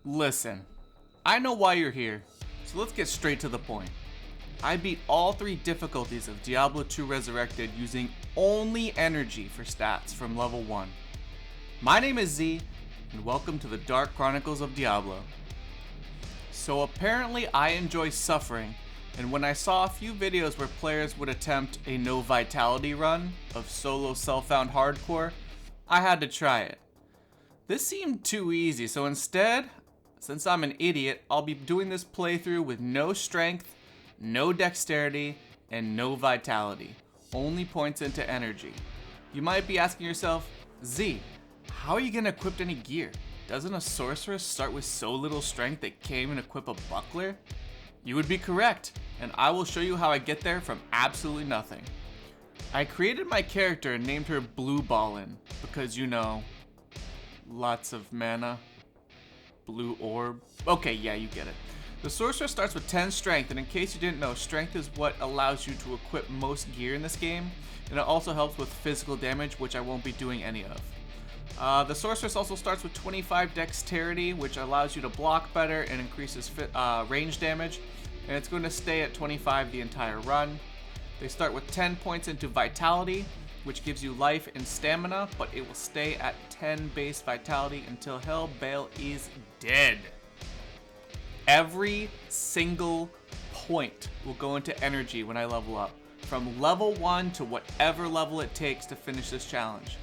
Listen, I know why you're here, so let's get straight to the point. I beat all 3 difficulties of Diablo 2 Resurrected using only energy for stats from level 1. My name is Z, and welcome to the Dark Chronicles of Diablo. So apparently I enjoy suffering, and when I saw a few videos where players would attempt a no vitality run of solo self-found hardcore, I had to try it. This seemed too easy, so instead, since I'm an idiot, I'll be doing this playthrough with no strength, no dexterity, and no vitality. Only points into energy. You might be asking yourself, Z, how are you gonna equip any gear? Doesn't a sorceress start with so little strength they can't even equip a buckler? You would be correct, and I will show you how I get there from absolutely nothing. I created my character and named her Blue Ballin, because you know, lots of mana. Blue orb. Okay, yeah, you get it. The sorcerer starts with 10 strength, and in case you didn't know, strength is what allows you to equip most gear in this game, and it also helps with physical damage, which I won't be doing any of. The sorceress also starts with 25 dexterity, which allows you to block better and increases range damage, and it's going to stay at 25 the entire run. They start with 10 points into vitality, which gives you life and stamina, but it will stay at 10 base vitality until Hellbale is dead. Every single point will go into energy when I level up, from level 1 to whatever level it takes to finish this challenge.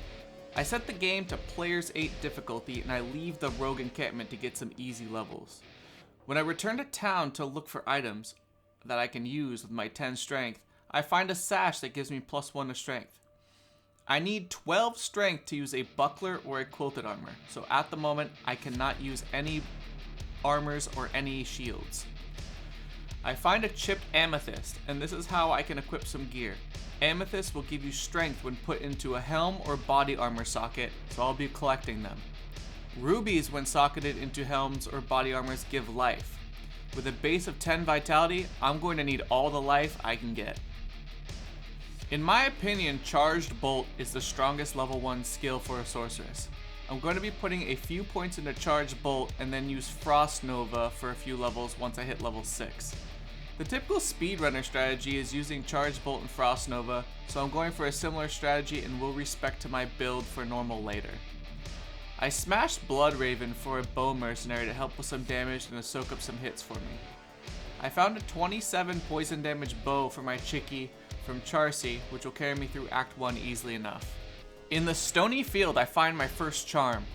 I set the game to Players 8 difficulty, and I leave the rogue encampment to get some easy levels. When I return to town to look for items that I can use with my 10 strength, I find a sash that gives me +1 to strength. I need 12 strength to use a buckler or a quilted armor, so at the moment I cannot use any armors or any shields. I find a chipped amethyst, and this is how I can equip some gear. Amethyst will give you strength when put into a helm or body armor socket, so I'll be collecting them. Rubies, when socketed into helms or body armors, give life. With a base of 10 vitality, I'm going to need all the life I can get. In my opinion, Charged Bolt is the strongest level 1 skill for a sorceress. I'm going to be putting a few points into Charged Bolt and then use Frost Nova for a few levels once I hit level 6. The typical speedrunner strategy is using Charged Bolt and Frost Nova, so I'm going for a similar strategy and will respect to my build for normal later. I smashed Blood Raven for a bow mercenary to help with some damage and to soak up some hits for me. I found a 27 poison damage bow for my chickie from Charcy, which will carry me through Act 1 easily enough. In the Stony Field, I find my first charm.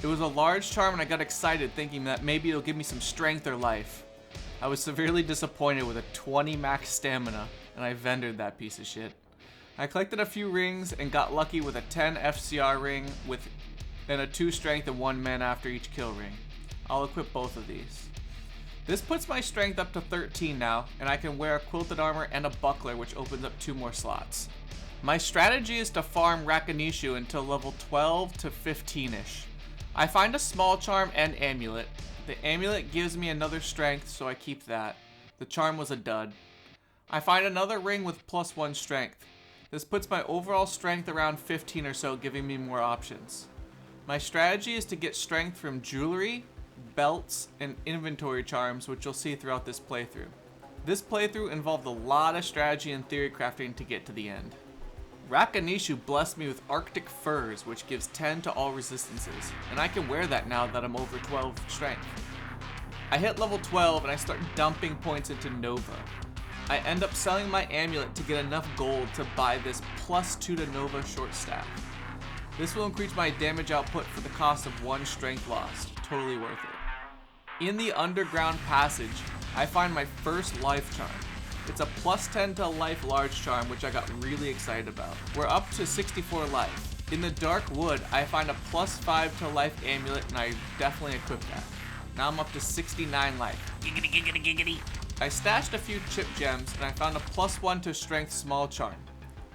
It was a large charm and I got excited thinking that maybe it'll give me some strength or life. I was severely disappointed with a 20 max stamina, and I vendored that piece of shit. I collected a few rings and got lucky with a 10 FCR ring and a 2 strength and 1 mana after each kill ring. I'll equip both of these. This puts my strength up to 13 now, and I can wear a quilted armor and a buckler, which opens up 2 more slots. My strategy is to farm Rakanishu until level 12 to 15ish. I find a small charm and amulet. The amulet gives me another strength, so I keep that. The charm was a dud. I find another ring with +1 strength. This puts my overall strength around 15 or so, giving me more options. My strategy is to get strength from jewelry, belts, and inventory charms, which you'll see throughout this playthrough. This playthrough involved a lot of strategy and theory crafting to get to the end. Rakanishu blessed me with Arctic Furs, which gives 10 to all resistances, and I can wear that now that I'm over 12 strength. I hit level 12 and I start dumping points into Nova. I end up selling my amulet to get enough gold to buy this +2 to Nova short staff. This will increase my damage output for the cost of 1 strength lost. Totally worth it. In the underground passage, I find my first life charm. It's a +10 to life large charm, which I got really excited about. We're up to 64 life. In the dark wood, I find a +5 to life amulet, and I definitely equipped that. Now I'm up to 69 life. Giggity, giggity, giggity. I stashed a few chip gems, and I found a +1 to strength small charm.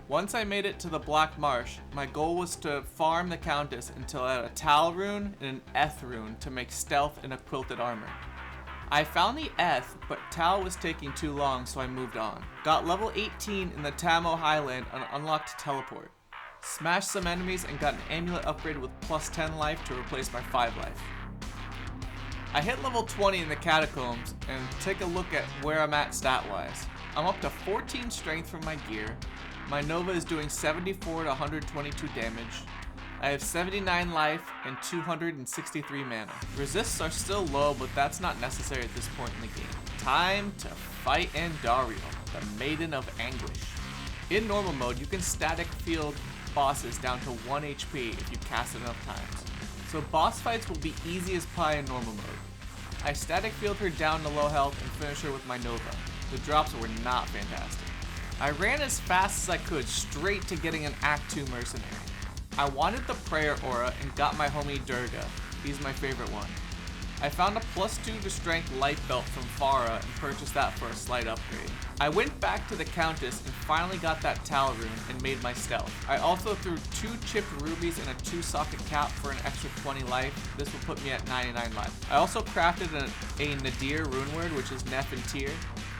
Once I made it to the Black Marsh, my goal was to farm the Countess until I had a Tal rune and an Eth rune to make stealth and a quilted armor. I found the Eth, but Tal was taking too long, so I moved on. Got level 18 in the Tamo Highland and unlocked teleport. Smashed some enemies and got an amulet upgrade with +10 life to replace my 5 life. I hit level 20 in the catacombs and take a look at where I'm at stat-wise. I'm up to 14 strength from my gear. My Nova is doing 74 to 122 damage. I have 79 life and 263 mana. Resists are still low, but that's not necessary at this point in the game. Time to fight Andariel, the Maiden of Anguish. In normal mode, you can static field bosses down to 1 HP if you cast it enough times. So boss fights will be easy as pie in normal mode. I static field her down to low health and finish her with my Nova. The drops were not fantastic. I ran as fast as I could straight to getting an Act 2 mercenary. I wanted the prayer aura and got my homie Durga. He's my favorite one. I found a +2 to strength light belt from Farah and purchased that for a slight upgrade. I went back to the Countess and finally got that Tal rune and made my stealth. I also threw 2 chipped rubies and a 2-socket cap for an extra 20 life. This will put me at 99 life. I also crafted a Nadir rune word, which is Nef and Tyr.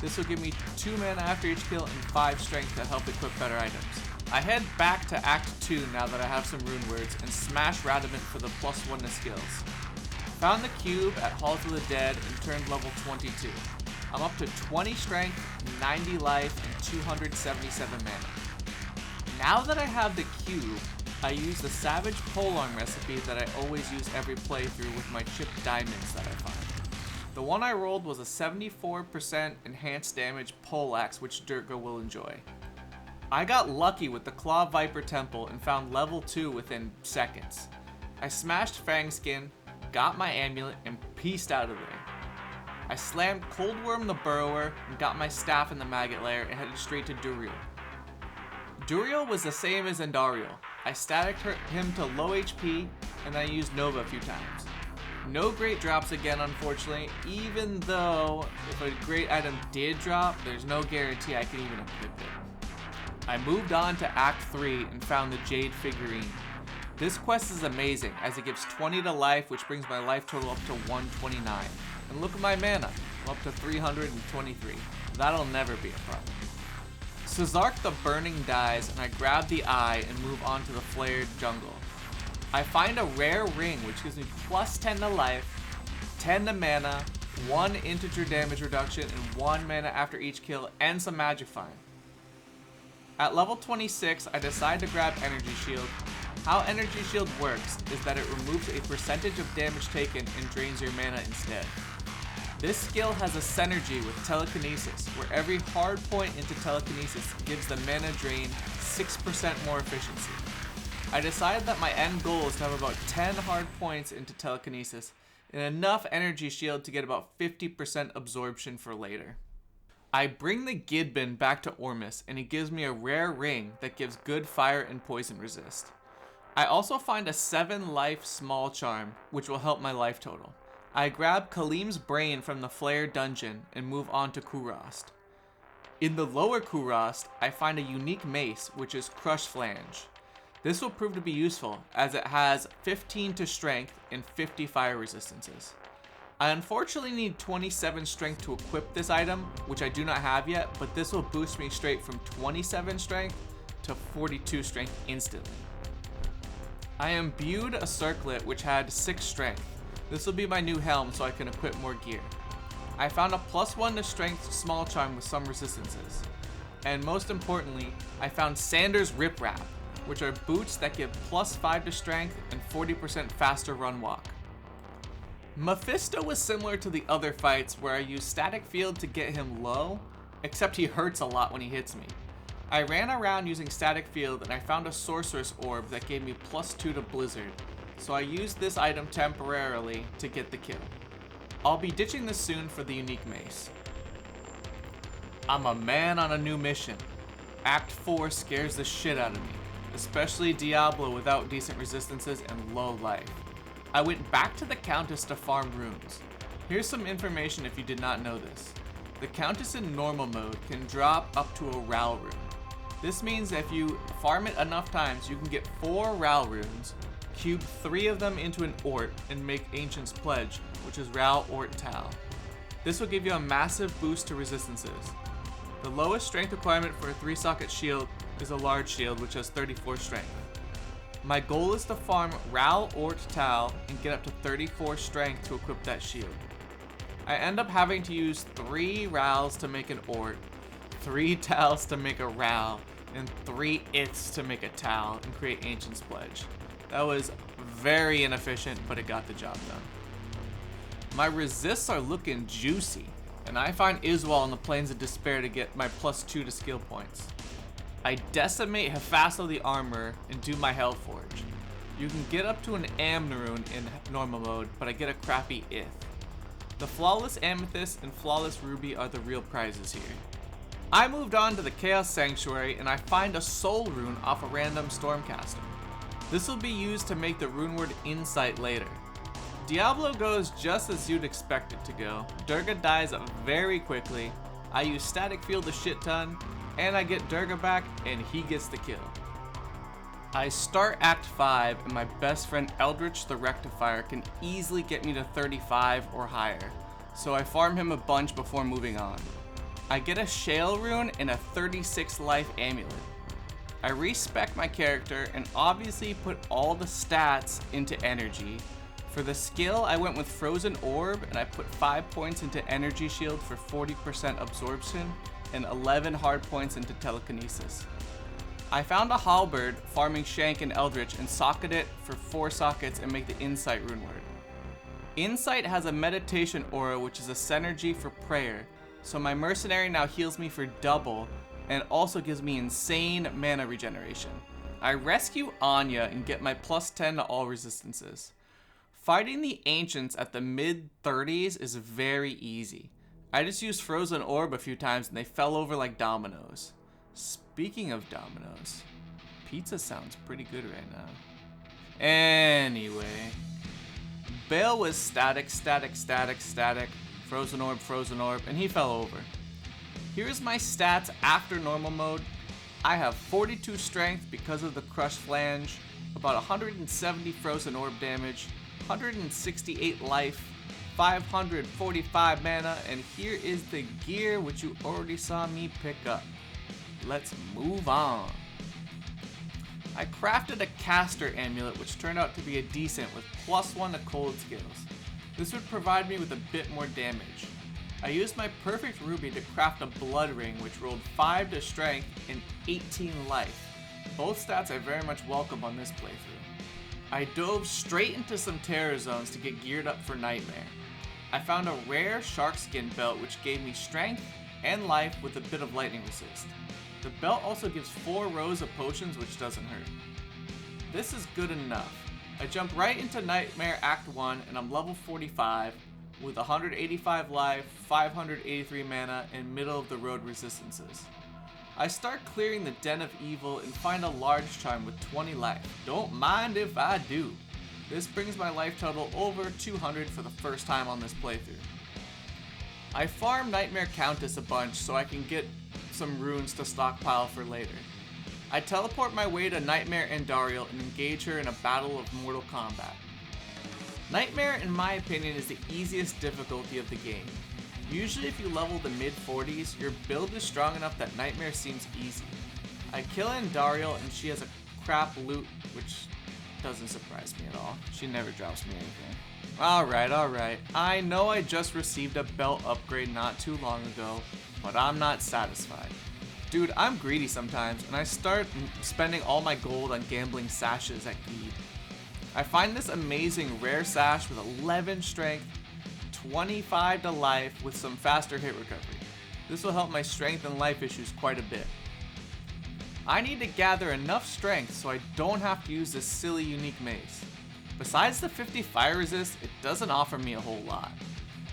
This will give me 2 mana after each kill and 5 strength to help equip better items. I head back to Act 2 now that I have some rune words and smash Radamant for the +1 to skills. Found the cube at Halls of the Dead and turned level 22. I'm up to 20 strength, 90 life, and 277 mana. Now that I have the cube, I use the Savage Polearm recipe that I always use every playthrough with my chipped diamonds that I find. The one I rolled was a 74% enhanced damage poleaxe, which Durga will enjoy. I got lucky with the Claw Viper Temple and found level 2 within seconds. I smashed Fangskin, got my amulet, and pieced out of there. I slammed Coldworm the Burrower and got my staff in the Maggot Lair and headed straight to Duriel. Duriel was the same as Andariel. I staticked him to low HP and then I used Nova a few times. No great drops again, unfortunately, even though if a great item did drop, there's no guarantee I can even equip it. I moved on to Act 3 and found the Jade figurine. This quest is amazing as it gives 20 to life, which brings my life total up to 129. And look at my mana, I'm up to 323. That'll never be a problem. Cesark the Burning dies and I grab the eye and move on to the Flared Jungle. I find a rare ring which gives me +10 to life, 10 to mana, 1 integer damage reduction, and 1 mana after each kill, and some Magic Find. At level 26, I decide to grab Energy Shield. How Energy Shield works is that it removes a percentage of damage taken and drains your mana instead. This skill has a synergy with Telekinesis, where every hard point into Telekinesis gives the mana drain 6% more efficiency. I decided that my end goal is to have about 10 hard points into Telekinesis and enough Energy Shield to get about 50% absorption for later. I bring the Gidbin back to Ormus and he gives me a rare ring that gives good fire and poison resist. I also find a 7 life small charm, which will help my life total. I grab Kalim's brain from the Flare dungeon and move on to Kurast. In the lower Kurast, I find a unique mace, which is Crush Flange. This will prove to be useful as it has 15 to strength and 50 fire resistances. I unfortunately need 27 strength to equip this item, which I do not have yet, but this will boost me straight from 27 strength to 42 strength instantly. I imbued a circlet which had 6 strength. This will be my new helm so I can equip more gear. I found a +1 to strength small charm with some resistances. And most importantly, I found Sanders Rip Rap, which are boots that give +5 to strength and 40% faster run walk. Mephisto was similar to the other fights where I used static field to get him low, except he hurts a lot when he hits me. I ran around using static field and I found a sorceress orb that gave me +2 to blizzard, so I used this item temporarily to get the kill. I'll be ditching this soon for the unique mace. I'm a man on a new mission. Act 4 scares the shit out of me, especially Diablo without decent resistances and low life. I went back to the Countess to farm runes. Here's some information if you did not know this. The Countess in normal mode can drop up to a Ral rune. This means if you farm it enough times, you can get 4 Ral runes, cube 3 of them into an Ort, and make Ancient's Pledge, which is Ral Ort Tal. This will give you a massive boost to resistances. The lowest strength requirement for a 3-socket shield is a large shield, which has 34 strength. My goal is to farm Ral Ort Tal and get up to 34 strength to equip that shield. I end up having to use 3 Rals to make an Ort, 3 Tals to make a Ral, and 3 Iths to make a Tal and create Ancient's Pledge. That was very inefficient, but it got the job done. My resists are looking juicy, and I find Iswal in the Plains of Despair to get my +2 to skill points. I decimate Hephasto the Armor and do my Hellforge. You can get up to an Amnaroon in normal mode, but I get a crappy Ith. The Flawless Amethyst and Flawless Ruby are the real prizes here. I moved on to the Chaos Sanctuary and I find a Soul Rune off a random Stormcaster. This will be used to make the rune word Insight later. Diablo goes just as you'd expect it to go. Durga dies very quickly, I use Static Field a shit ton, and I get Durga back and he gets the kill. I start Act 5 and my best friend Eldritch the Rectifier can easily get me to 35 or higher, so I farm him a bunch before moving on. I get a Shale Rune and a 36 life amulet. I respec my character and obviously put all the stats into energy. For the skill, I went with Frozen Orb and I put 5 points into Energy Shield for 40% absorption and 11 hard points into Telekinesis. I found a Halberd farming Shank and Eldritch and socket it for 4 sockets and make the Insight rune word. Insight has a meditation aura which is a synergy for prayer, so my mercenary now heals me for double and also gives me insane mana regeneration. I rescue Anya and get my +10 to all resistances. Fighting the Ancients at the mid-30s is very easy. I just used Frozen Orb a few times and they fell over like dominoes. Speaking of dominoes, pizza sounds pretty good right now. Anyway, Bale was static, Frozen Orb, and he fell over. Here's my stats after normal mode. I have 42 strength because of the Crushed Flange, about 170 Frozen Orb damage, 168 life, 545 mana, and here is the gear which you already saw me pick up. Let's move on. I crafted a Caster Amulet which turned out to be a decent with +1 to cold skills. This would provide me with a bit more damage. I used my Perfect Ruby to craft a Blood Ring which rolled 5 to strength and 18 life. Both stats I very much welcome on this playthrough. I dove straight into some Terror Zones to get geared up for Nightmare. I found a rare Sharkskin belt which gave me strength and life with a bit of lightning resist. The belt also gives 4 rows of potions which doesn't hurt. This is good enough. I jump right into Nightmare Act 1 and I'm level 45 with 185 life, 583 mana, and middle of the road resistances. I start clearing the Den of Evil and find a large charm with 20 life. Don't mind if I do. This brings my life total over 200 for the first time on this playthrough. I farm Nightmare Countess a bunch so I can get some runes to stockpile for later. I teleport my way to Nightmare Andariel and engage her in a battle of Mortal Kombat. Nightmare, in my opinion, is the easiest difficulty of the game. Usually if you level the mid-40s, your build is strong enough that Nightmare seems easy. I kill Andariel and she has a crap loot, which doesn't surprise me at all. She never drops me anything. Alright. I know I just received a belt upgrade not too long ago, but I'm not satisfied. Dude, I'm greedy sometimes, and I start spending all my gold on gambling sashes at Geed. I find this amazing rare sash with 11 strength, 25 to life with some faster hit recovery. This will help my strength and life issues quite a bit. I need to gather enough strength so I don't have to use this silly unique mace. Besides the 50 fire resist, it doesn't offer me a whole lot.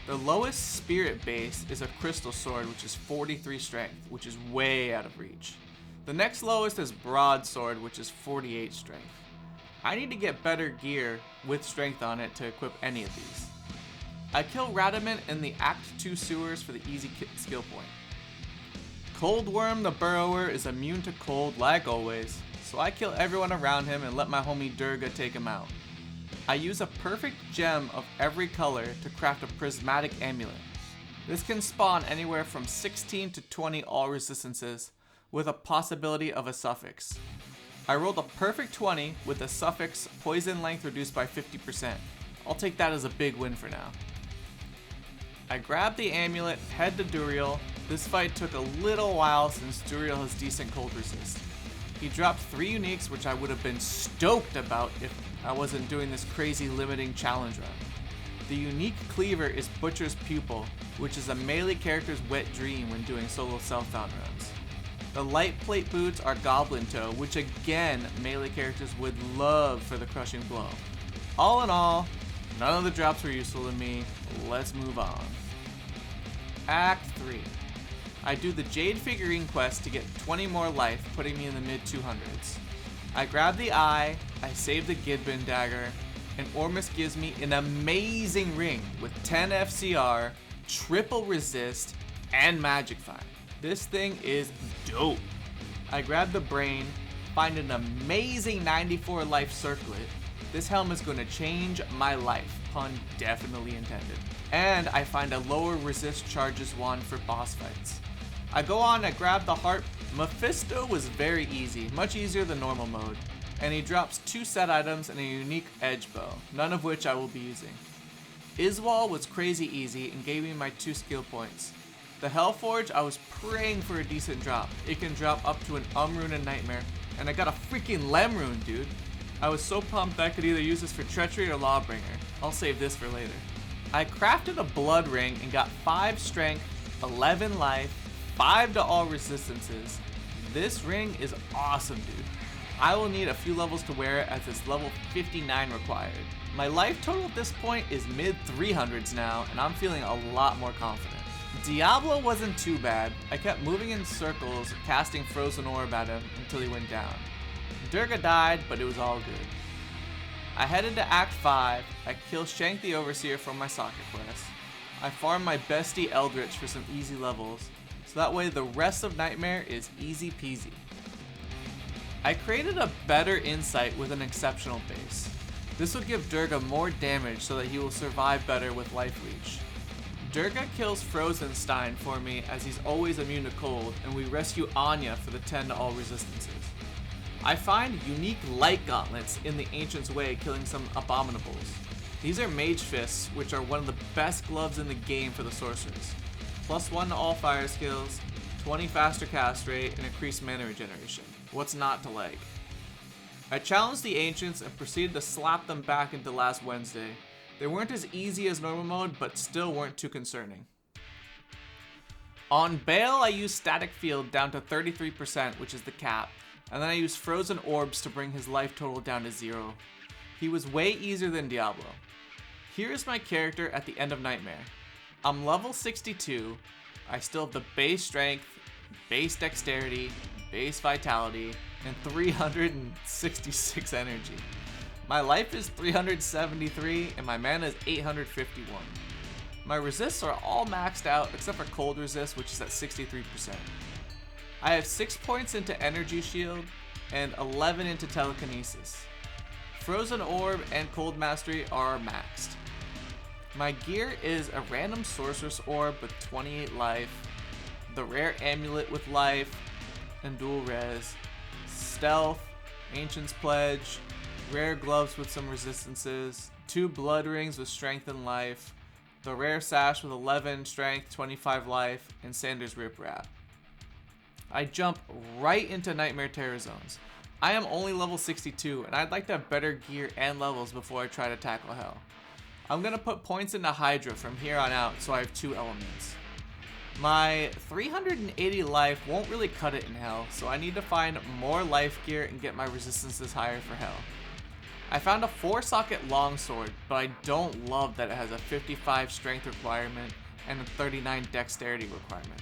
The lowest spirit base is a crystal sword which is 43 strength, which is way out of reach. The next lowest is broadsword which is 48 strength. I need to get better gear with strength on it to equip any of these. I kill Radamant in the Act 2 sewers for the easy skill point. Coldworm the Burrower is immune to cold like always, so I kill everyone around him and let my homie Durga take him out. I use a perfect gem of every color to craft a prismatic amulet. This can spawn anywhere from 16 to 20 all resistances with a possibility of a suffix. I rolled a perfect 20 with the suffix poison length reduced by 50%. I'll take that as a big win for now. I grabbed the amulet, head to Duriel. This fight took a little while since Duriel has decent cold resist. He dropped 3 uniques, which I would have been stoked about if I wasn't doing this crazy limiting challenge run. The unique cleaver is Butcher's Pupil, which is a melee character's wet dream when doing solo self-found runs. The light plate boots are Goblin Toe, which again, melee characters would love for the crushing blow. All in all, none of the drops were useful to me. Let's move on. Act 3. I do the Jade figurine quest to get 20 more life, putting me in the mid 200s. I grab the eye, I save the Gidbin dagger, and Ormus gives me an amazing ring with 10 FCR, triple resist, and magic fire. This thing is dope. I grab the brain, find an amazing 94 life circlet. This helm is going to change my life, pun definitely intended. And I find a lower resist charges wand for boss fights. I go on, I grab the heart. Mephisto was very easy, much easier than normal mode. And he drops 2 set items and a unique edge bow, none of which I will be using. Iswal was crazy easy and gave me my 2 skill points. The Hellforge, I was praying for a decent drop. It can drop up to an Rune and Nightmare, and I got a freaking Lem rune, dude. I was so pumped that I could either use this for Treachery or Lawbringer. I'll save this for later. I crafted a blood ring and got 5 strength, 11 life, 5 to all resistances. This ring is awesome, dude. I will need a few levels to wear it as it's level 59 required. My life total at this point is mid 300s now, and I'm feeling a lot more confident. Diablo wasn't too bad. I kept moving in circles, casting Frozen Orb at him until he went down. Durga died, but it was all good. I headed to Act 5, I kill Shank the Overseer from my socket quest. I farm my bestie Eldritch for some easy levels, so that way the rest of Nightmare is easy peasy. I created a better insight with an exceptional base. This will give Durga more damage so that he will survive better with life leech. Durga kills Frozenstein for me as he's always immune to cold, and we rescue Anya for the 10 to all resistances. I find unique light gauntlets in the Ancient's Way, killing some abominables. These are Mage Fists, which are one of the best gloves in the game for the sorcerers. +1 to all fire skills, 20 faster cast rate, and increased mana regeneration. What's not to like? I challenged the Ancients and proceeded to slap them back into last Wednesday. They weren't as easy as normal mode, but still weren't too concerning. On Bale, I used Static Field down to 33%, which is the cap, and then I used Frozen Orbs to bring his life total down to 0. He was way easier than Diablo. Here is my character at the end of Nightmare. I'm level 62, I still have the base strength, base dexterity, base vitality, and 366 energy. My life is 373 and my mana is 851. My resists are all maxed out except for cold resist, which is at 63%. I have 6 points into energy shield and 11 into telekinesis. Frozen Orb and Cold Mastery are maxed. My gear is a random Sorceress Orb with 28 life, the rare Amulet with life and dual res, Stealth, Ancient's Pledge, rare gloves with some resistances, 2 blood rings with strength and life, the rare sash with 11 strength, 25 life, and Sanders Rip Wrap. I jump right into Nightmare Terror Zones. I am only level 62 and I'd like to have better gear and levels before I try to tackle Hell. I'm gonna put points into Hydra from here on out so I have 2 elements. My 380 life won't really cut it in Hell, so I need to find more life gear and get my resistances higher for Hell. I found a 4-socket longsword, but I don't love that it has a 55 strength requirement and a 39 dexterity requirement.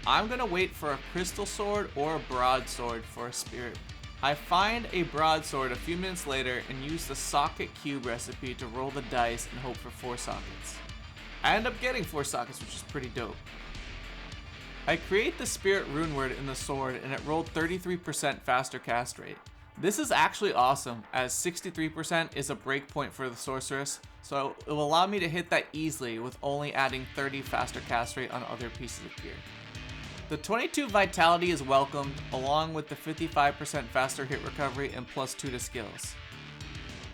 I'm gonna wait for a crystal sword or a broadsword for a spirit. I find a broadsword a few minutes later and use the socket cube recipe to roll the dice and hope for 4 sockets. I end up getting 4 sockets, which is pretty dope. I create the spirit rune word in the sword and it rolled 33% faster cast rate. This is actually awesome, as 63% is a breakpoint for the sorceress, so it will allow me to hit that easily with only adding 30 faster cast rate on other pieces of gear. The 22 vitality is welcomed, along with the 55% faster hit recovery and +2 to skills.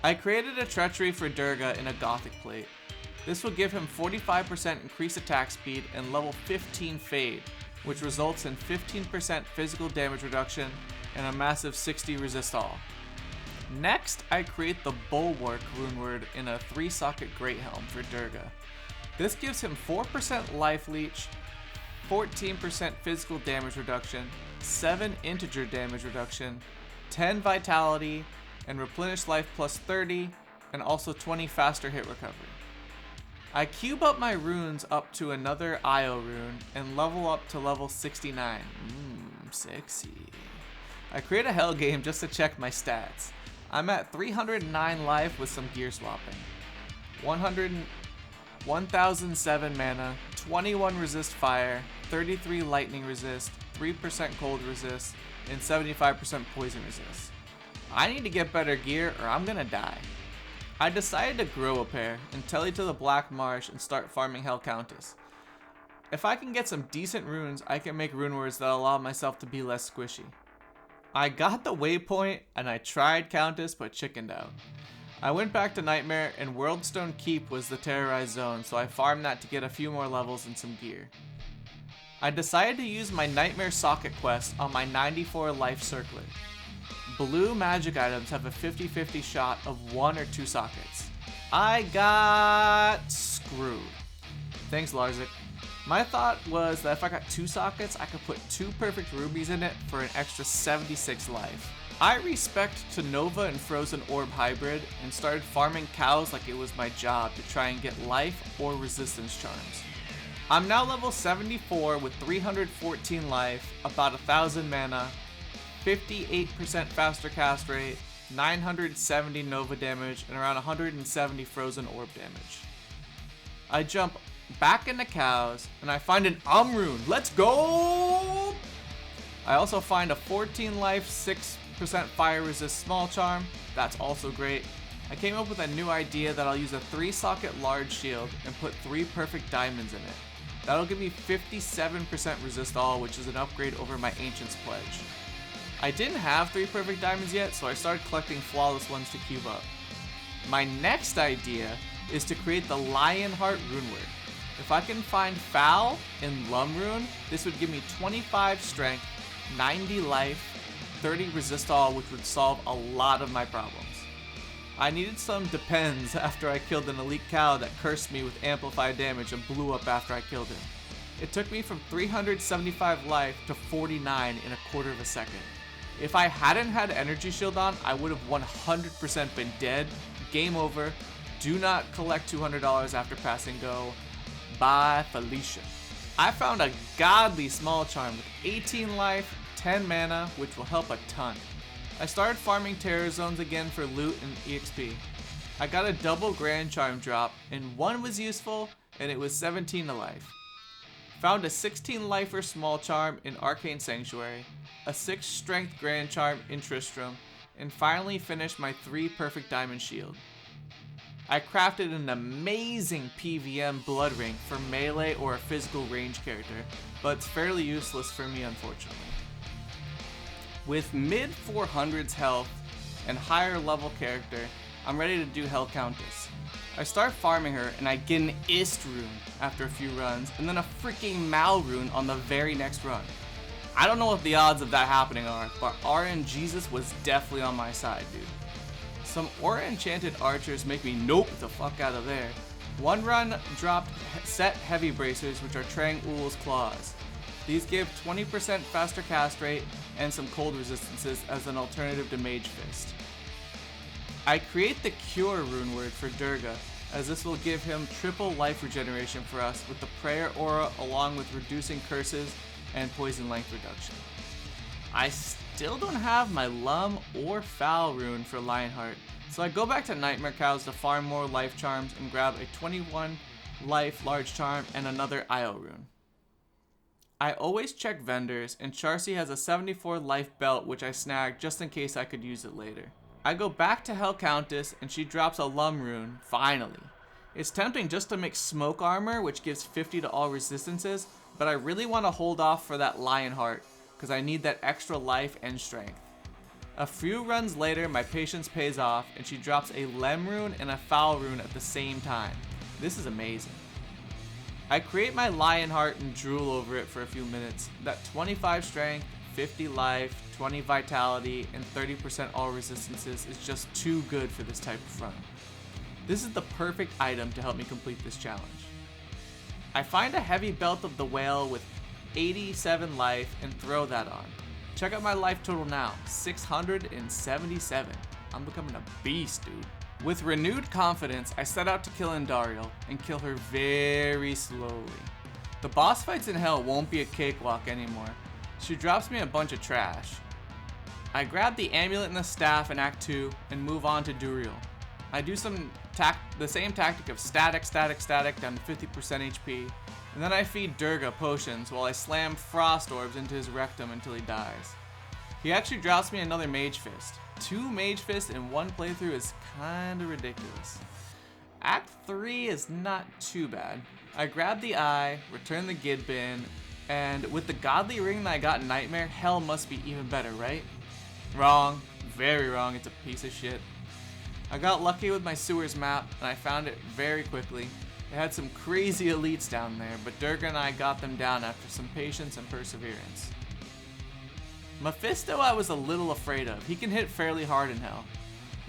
I created a treachery for Durga in a Gothic plate. This will give him 45% increased attack speed and level 15 fade, which results in 15% physical damage reduction and a massive 60 resist all. Next, I create the Bulwark rune word in a 3-socket Great Helm for Durga. This gives him 4% life leech, 14% physical damage reduction, 7 integer damage reduction, 10 vitality, and replenish life +30, and also 20 faster hit recovery. I cube up my runes up to another Io rune and level up to level 69. Sexy. I create a hell game just to check my stats. I'm at 309 life with some gear swapping. 1007 mana, 21 resist fire, 33 lightning resist, 3% cold resist, and 75% poison resist. I need to get better gear or I'm gonna die. I decided to grow a pair and telly to the Black Marsh and start farming Hell Countess. If I can get some decent runes, I can make rune words that allow myself to be less squishy. I got the waypoint and I tried Countess but chickened out. I went back to Nightmare and Worldstone Keep was the terrorized zone, so I farmed that to get a few more levels and some gear. I decided to use my Nightmare socket quest on my 94 life circlet. Blue magic items have a 50-50 shot of 1 or 2 sockets. I got screwed. Thanks, Larzik. My thought was that if I got 2 sockets, I could put 2 perfect rubies in it for an extra 76 life. I respect to Nova and Frozen Orb hybrid and started farming cows like it was my job to try and get life or resistance charms. I'm now level 74 with 314 life, about 1000 mana, 58% faster cast rate, 970 Nova damage, and around 170 Frozen Orb damage. I jump back into cows and I find an rune. Let's go! I also find a 14 life, 6% fire resist small charm. That's also great. I came up with a new idea that I'll use a 3-socket large shield and put 3 perfect diamonds in it. That'll give me 57% resist all, which is an upgrade over my Ancient's Pledge. I didn't have 3 perfect diamonds yet, so I started collecting flawless ones to cube up. My next idea is to create the Lionheart rune word. If I can find Foul in Lum rune, this would give me 25 strength, 90 life, 30 resist all, which would solve a lot of my problems. I needed some depends after I killed an elite cow that cursed me with amplified damage and blew up after I killed him. It took me from 375 life to 49 in a quarter of a second. If I hadn't had energy shield on, I would have 100% been dead. Game over. Do not collect $200 after passing go. Bye, Felicia. I found a godly small charm with 18 life, 10 mana, which will help a ton. I started farming terror zones again for loot and EXP. I got a double grand charm drop, and one was useful, and it was 17 to life. Found a 16 lifer small charm in Arcane Sanctuary, a 6 strength grand charm in Tristram, and finally finished my 3 perfect diamond shield. I crafted an amazing PVM blood ring for melee or a physical range character, but it's fairly useless for me unfortunately. With mid 400s health and higher level character, I'm ready to do Hell Countess. I start farming her and I get an Ist rune after a few runs, and then a freaking Mal rune on the very next run. I don't know what the odds of that happening are, but RNGesus was definitely on my side, dude. Some Aura Enchanted Archers make me nope the fuck out of there. One run dropped Set Heavy Bracers, which are Trang Ul's Claws. These give 20% faster cast rate and some cold resistances as an alternative to Mage Fist. I create the Cure rune word for Durga, as this will give him triple life regeneration for us with the Prayer Aura along with reducing curses and poison length reduction. I still don't have my Lum or Foul rune for Lionheart, so I go back to Nightmare Cows to farm more life charms and grab a 21 life large charm and another Io rune. I always check vendors, and Charcy has a 74 life belt which I snagged just in case I could use it later. I go back to Hell Countess and she drops a Lum rune, finally. It's tempting just to make smoke armor, which gives 50 to all resistances, but I really want to hold off for that lion heart, because I need that extra life and strength. A few runs later, my patience pays off, and she drops a Lem rune and a Foul rune at the same time. This is amazing. I create my lion heart and drool over it for a few minutes. That 25 strength, 50 life, 20 vitality, and 30% all resistances is just too good for this type of run. This is the perfect item to help me complete this challenge. I find a heavy belt of the whale with 87 life and throw that on. Check out my life total now, 677. I'm becoming a beast, dude. With renewed confidence, I set out to kill Andariel and kill her very slowly. The boss fights in hell won't be a cakewalk anymore. She drops me a bunch of trash. I grab the amulet and the staff in Act 2 and move on to Duriel. I do the same tactic of static down to 50% HP, and then I feed Durga potions while I slam frost orbs into his rectum until he dies. He actually drops me another Mage Fist. 2 Mage Fists in one playthrough is kinda ridiculous. Act 3 is not too bad. I grab the eye, return the Gid bin, and with the godly ring that I got in Nightmare, hell must be even better, right? Wrong. Very wrong. It's a piece of shit. I got lucky with my sewers map, and I found it very quickly. It had some crazy elites down there, but Durga and I got them down after some patience and perseverance. Mephisto I was a little afraid of. He can hit fairly hard in hell.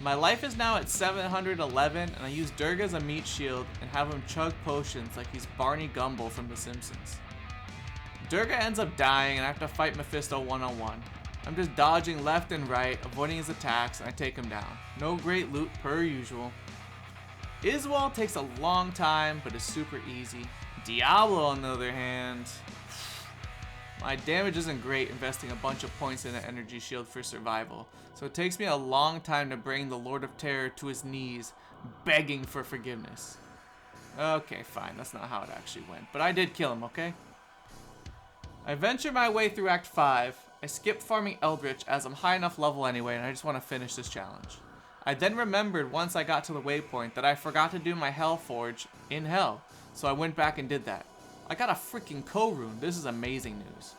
My life is now at 711, and I use Durga as a meat shield and have him chug potions like he's Barney Gumble from The Simpsons. Durga ends up dying, and I have to fight Mephisto one-on-one. I'm just dodging left and right, avoiding his attacks, and I take him down. No great loot per usual. Iswal takes a long time, but is super easy. Diablo, on the other hand, my damage isn't great investing a bunch of points in an energy shield for survival, so it takes me a long time to bring the Lord of Terror to his knees, begging for forgiveness. Okay, fine, that's not how it actually went, but I did kill him, okay? I venture my way through Act 5. I skip farming Eldritch as I'm high enough level anyway, and I just want to finish this challenge. I then remembered once I got to the waypoint that I forgot to do my Hell Forge in Hell, so I went back and did that. I got a freaking co-rune. This is amazing news.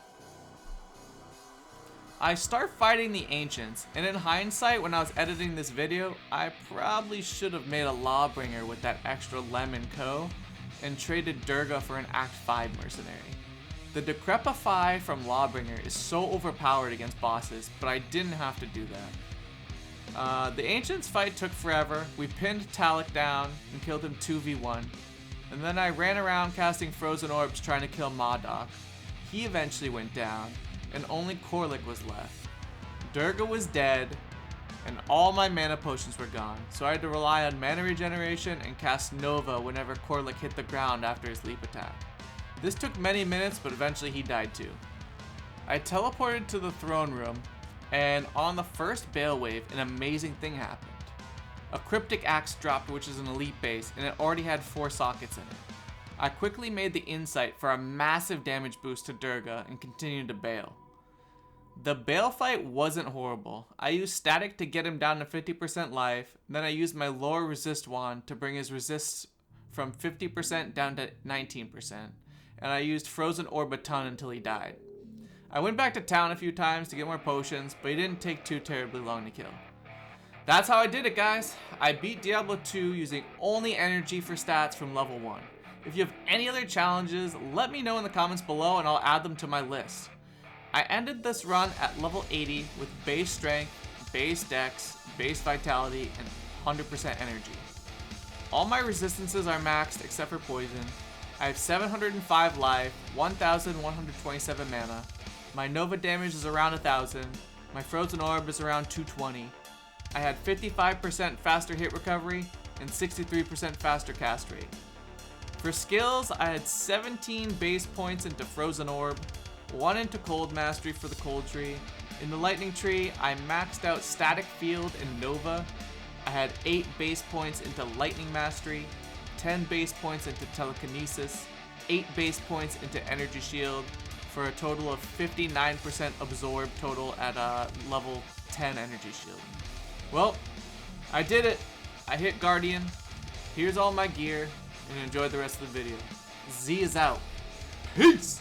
I start fighting the Ancients, and in hindsight, when I was editing this video, I probably should have made a Lawbringer with that extra lemon co, and traded Durga for an Act 5 mercenary. The Decrepify from Lawbringer is so overpowered against bosses, but I didn't have to do that. The Ancients fight took forever. We pinned Talik down and killed him 2v1. And then I ran around casting Frozen Orbs trying to kill Modok. He eventually went down, and only Korlik was left. Durga was dead, and all my mana potions were gone, so I had to rely on mana regeneration and cast Nova whenever Korlik hit the ground after his leap attack. This took many minutes, but eventually he died too. I teleported to the throne room, and on the first Bale Wave, an amazing thing happened. A Cryptic Axe dropped, which is an elite base, and it already had 4 sockets in it. I quickly made the Insight for a massive damage boost to Durga and continued to Bale. The Bale fight wasn't horrible. I used Static to get him down to 50% life, then I used my Lower Resist wand to bring his resists from 50% down to 19%, and I used Frozen Orb a ton until he died. I went back to town a few times to get more potions, but he didn't take too terribly long to kill. That's how I did it, guys. I beat Diablo 2 using only energy for stats from level 1. If you have any other challenges, let me know in the comments below and I'll add them to my list. I ended this run at level 80 with base strength, base dex, base vitality, and 100% energy. All my resistances are maxed except for poison. I have 705 life, 1,127 mana. My Nova damage is around 1,000. My Frozen Orb is around 220. I had 55% faster hit recovery and 63% faster cast rate. For skills, I had 17 base points into Frozen Orb, 1 into Cold Mastery for the Cold Tree. In the Lightning Tree, I maxed out Static Field and Nova. I had 8 base points into Lightning Mastery, 10 base points into Telekinesis, 8 base points into Energy Shield, for a total of 59% absorb total at level 10 Energy Shield. Well, I did it. I hit Guardian. Here's all my gear, and enjoy the rest of the video. Z is out. Peace!